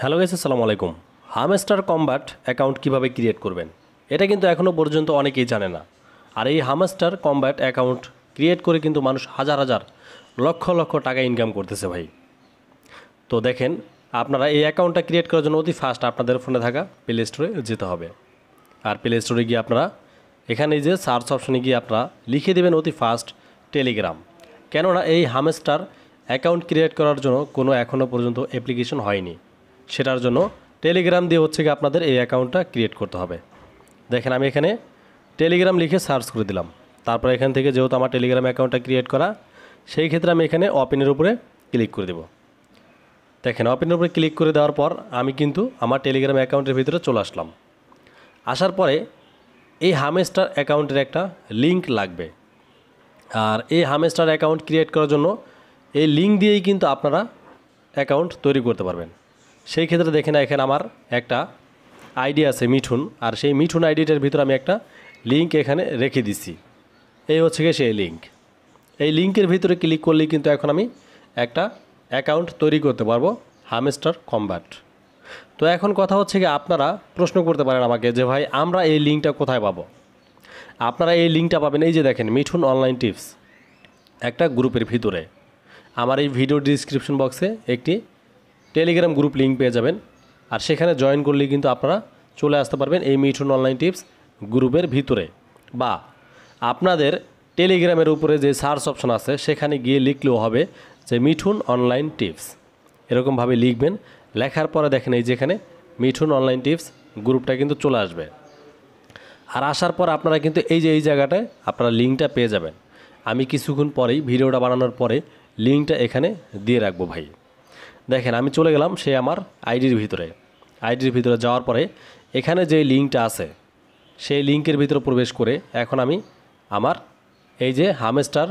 Hello guys, আসসালামু আলাইকুম। Hamster combat account কিভাবে ক্রিয়েট করবেন এটা কিন্তু এখনও পর্যন্ত অনেকেই জানে না। আর এই হামস্টার কম্বাট অ্যাকাউন্ট ক্রিয়েট করে কিন্তু মানুষ হাজার হাজার লক্ষ লক্ষ টাকা ইনকাম করতেছে ভাই। তো দেখেন, আপনারা এই অ্যাকাউন্টটা ক্রিয়েট করার জন্য অতি ফাস্ট আপনাদের ফোনে থাকা প্লে স্টোরে যেতে হবে। আর প্লে স্টোরে গিয়ে আপনারা এখানে যে সার্চ অপশনে গিয়ে আপনারা লিখে দেবেন অতি ফাস্ট টেলিগ্রাম। কেননা এই হামস্টার অ্যাকাউন্ট ক্রিয়েট করার জন্য কোনো এখনও পর্যন্ত অ্যাপ্লিকেশন হয়নি, সেটার জন্য টেলিগ্রাম দিয়ে হচ্ছে কি আপনাদের এই অ্যাকাউন্টটা ক্রিয়েট করতে হবে। দেখেন, আমি এখানে টেলিগ্রাম লিখে সার্চ করে দিলাম। তারপর এখান থেকে যেহেতু আমার টেলিগ্রাম অ্যাকাউন্টটা ক্রিয়েট করা, সেই ক্ষেত্রে আমি এখানে ওপেনের উপরে ক্লিক করে দেব। দেখেন, ওপেনের উপরে ক্লিক করে দেওয়ার পর আমি কিন্তু আমার টেলিগ্রাম অ্যাকাউন্টের ভিতরে চলে আসলাম। আসার পরে এই হামস্টার অ্যাকাউন্টের একটা লিঙ্ক লাগবে। আর এই হামস্টার অ্যাকাউন্ট ক্রিয়েট করার জন্য এই লিঙ্ক দিয়েই কিন্তু আপনারা অ্যাকাউন্ট তৈরি করতে পারবেন। সেই ক্ষেত্রে দেখেন, এখানে আমার একটা আইডি আছে মিঠুন, আর সেই মিঠুন আইডিটার ভিতরে আমি একটা লিঙ্ক এখানে রেখে দিছি। এই হচ্ছে গিয়ে সেই লিঙ্ক। এই লিঙ্কের ভিতরে ক্লিক করলেই কিন্তু এখন আমি একটা অ্যাকাউন্ট তৈরি করতে পারবো হামস্টার কম্বাট। তো এখন কথা হচ্ছে কি, আপনারা প্রশ্ন করতে পারেন আমাকে যে ভাই আমরা এই লিঙ্কটা কোথায় পাবো। আপনারা এই লিঙ্কটা পাবেন এই যে দেখেন, মিঠুন অনলাইন টিপস একটা গ্রুপের ভিতরে। আমার এই ভিডিও ডিসক্রিপশন বক্সে একটি টেলিগ্রাম গ্রুপ লিঙ্ক পেয়ে যাবেন। আর সেখানে জয়েন করলেই কিন্তু আপনারা চলে আসতে পারবেন এই মিঠুন অনলাইন টিপস গ্রুপের ভিতরে। বা আপনাদের টেলিগ্রামের উপরে যে সার্চ অপশন আছে সেখানে গিয়ে লিখলেও হবে যে মিঠুন অনলাইন টিপস, এরকমভাবে লিখবেন। লেখার পরে দেখেন এই যেখানে মিঠুন অনলাইন টিপস গ্রুপটা কিন্তু চলে আসবে। আর আসার পর আপনারা কিন্তু এই যে এই জায়গাটায় আপনারা লিঙ্কটা পেয়ে যাবেন। আমি কিছুক্ষণ পরেই ভিডিওটা বানানোর পরে লিঙ্কটা এখানে দিয়ে রাখবো ভাই। দেখেন, আমি চলে গেলাম সে আমার আইডির ভিতরে। আইডির ভিতরে যাওয়ার পরে এখানে যে লিঙ্কটা আছে সেই লিঙ্কের ভিতরে প্রবেশ করে এখন আমি আমার এই যে হামস্টার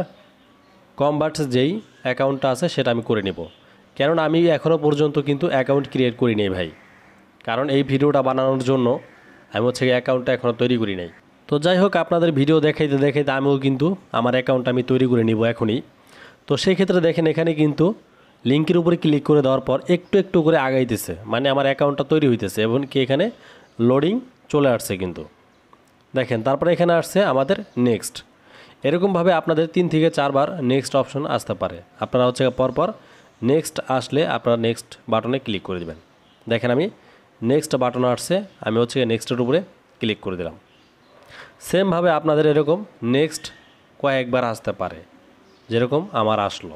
কম্বাটস যেই অ্যাকাউন্টটা আছে সেটা আমি করে নেব। কেননা আমি এখনও পর্যন্ত কিন্তু অ্যাকাউন্ট ক্রিয়েট করি নেই ভাই, কারণ এই ভিডিওটা বানানোর জন্য আমি হচ্ছে অ্যাকাউন্টটা এখনও তৈরি করি নাই। তো যাই হোক, আপনাদের ভিডিও দেখাইতে দেখাইতে আমিও কিন্তু আমার অ্যাকাউন্টটা আমি তৈরি করে নিব এখনই। তো সেই ক্ষেত্রে দেখেন, এখানে কিন্তু লিঙ্কের উপরে ক্লিক করে দেওয়ার পর একটু একটু করে আগাইতেছে, মানে আমার অ্যাকাউন্টটা তৈরি হইতেছে এবং কি এখানে লোডিং চলে আসছে কিন্তু। দেখেন, তারপরে এখানে আসছে আমাদের নেক্সট। এরকমভাবে আপনাদের 3 থেকে 4 বার নেক্সট অপশন আসতে পারে। আপনারা হচ্ছে পরপর নেক্সট আসলে আপনারা নেক্সট বাটনে ক্লিক করে দেবেন। দেখেন, আমি নেক্সট বাটন আসছে, আমি হচ্ছে নেক্সটের উপরে ক্লিক করে দিলাম। সেমভাবে আপনাদের এরকম নেক্সট কয়েকবার আসতে পারে, যেরকম আমার আসলো।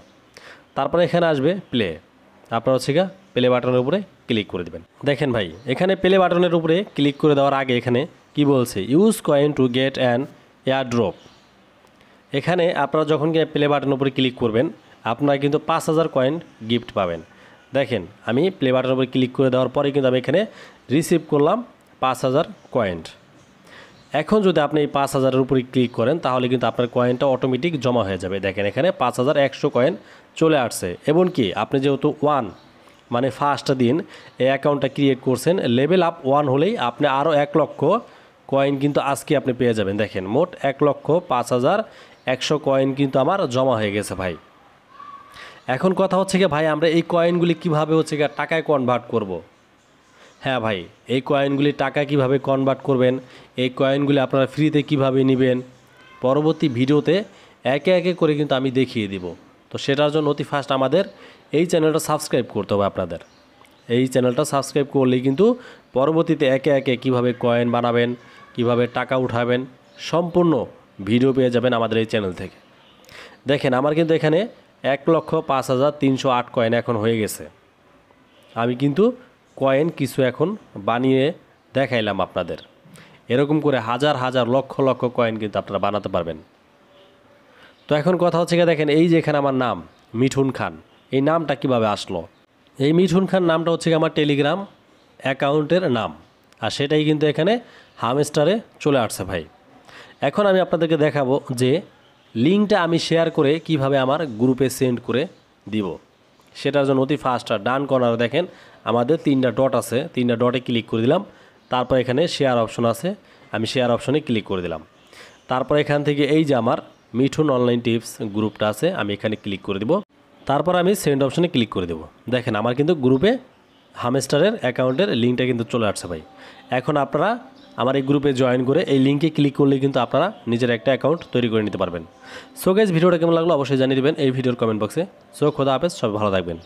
তারপরে এখানে আসবে প্লে। আপনারা হচ্ছে প্লে বাটনের উপরে ক্লিক করে দেবেন। দেখেন ভাই, এখানে প্লে বাটনের উপরে ক্লিক করে দেওয়ার আগে এখানে কি বলছে, use coin to get an air drop. এখানে আপনারা যখন প্লে বাটনের উপরে ক্লিক করবেন আপনারা কিন্তু 5000 কয়েন গিফট পাবেন। দেখেন, আমি প্লে বাটনের উপরে ক্লিক করে দেওয়ার পরে কিন্তু আমি এখানে রিসিভ করলাম 5000 কয়েন। এখন যদি আপনি এই 5000-এর উপরে ক্লিক করেন তাহলে কিন্তু আপনার কয়েনটা অটোমেটিক জমা হয়ে যাবে। দেখেন, এখানে 5100 কয়েন চলে আসছে। এবং কি আপনি যেহেতু 1 মানে ফার্স্ট দিন এই অ্যাকাউন্টটা ক্রিয়েট করছেন, লেভেল আপ 1 হলেই আপনি আরও 1 লক্ষ কয়েন কিন্তু আজকে আপনি পেয়ে যাবেন। দেখেন, মোট 1,05,100 কয়েন কিন্তু আমার জমা হয়ে গেছে ভাই। এখন কথা হচ্ছে কি ভাই, আমরা এই কয়েনগুলি কীভাবে হচ্ছে টাকায় কনভার্ট করব। হ্যাঁ ভাই, এই কয়েনগুলি টাকা কিভাবে কনভার্ট করবেন, এই কয়েনগুলি আপনারা ফ্রিতে কিভাবে নেবেন, পরবর্তী ভিডিওতে একে একে করে কিন্তু আমি দেখিয়ে দিব। তো সেটার জন্য অতি ফার্স্ট আমাদের এই চ্যানেলটা সাবস্ক্রাইব করতে হবে আপনাদের। এই চ্যানেলটা সাবস্ক্রাইব করলেই কিন্তু পরবর্তীতে একে একে কিভাবে কয়েন বানাবেন, কিভাবে টাকা উঠাবেন, সম্পূর্ণ ভিডিও পেয়ে যাবেন আমাদের এই চ্যানেল থেকে। দেখেন, আমার কিন্তু এখানে 1,05,308 কয়েন এখন হয়ে গেছে। আমি কিন্তু কয়েন কিছু এখন বানিয়ে দেখাইলাম আপনাদের। এরকম করে হাজার হাজার লক্ষ লক্ষ কয়েন কিন্তু আপনারা বানাতে পারবেন। তো এখন কথা হচ্ছে দেখেন, এই যে এখানে আমার নাম মিঠুন খান, এই নামটা কিভাবে আসলো। এই মিঠুন খান নামটা হচ্ছে আমার টেলিগ্রাম অ্যাকাউন্টের নাম, আর সেটাই কিন্তু এখানে হামস্টারে চলে আসছে ভাই। এখন আমি আপনাদেরকে দেখাবো যে লিঙ্কটা আমি শেয়ার করে কিভাবে আমার গ্রুপে সেন্ড করে দিব। সেটার জন্য অতি ফাস্ট ডান কর্নারে দেখেন আমাদের 3টা ডট আছে, 3টা ডটে ক্লিক করে দিলাম। তারপর এখানে শেয়ার অপশন আছে, আমি শেয়ার অপশনে ক্লিক করে দিলাম। তারপর এখান থেকে এই যে আমার মিঠুন অনলাইন টিপস গ্রুপটা আছে, আমি এখানে ক্লিক করে দিব। তারপর আমি সেন্ড অপশনে ক্লিক করে দেব। দেখেন, আমার কিন্তু গ্রুপে হামস্টারের অ্যাকাউন্টের লিঙ্কটা কিন্তু চলে আসছে ভাই। এখন আপনারা আমার এই গ্রুপে জয়েন করে এই লিঙ্কে ক্লিক করলে কিন্তু আপনারা নিজের একটা অ্যাকাউন্ট তৈরি করে নিতে পারবেন। সো গাইস, ভিডিওটা কেমন লাগলো অবশ্যই জানিয়ে দেবেন এই ভিডিওর কমেন্ট বক্সে। সো খোদা হাফেজ, সবাই ভালো থাকবেন।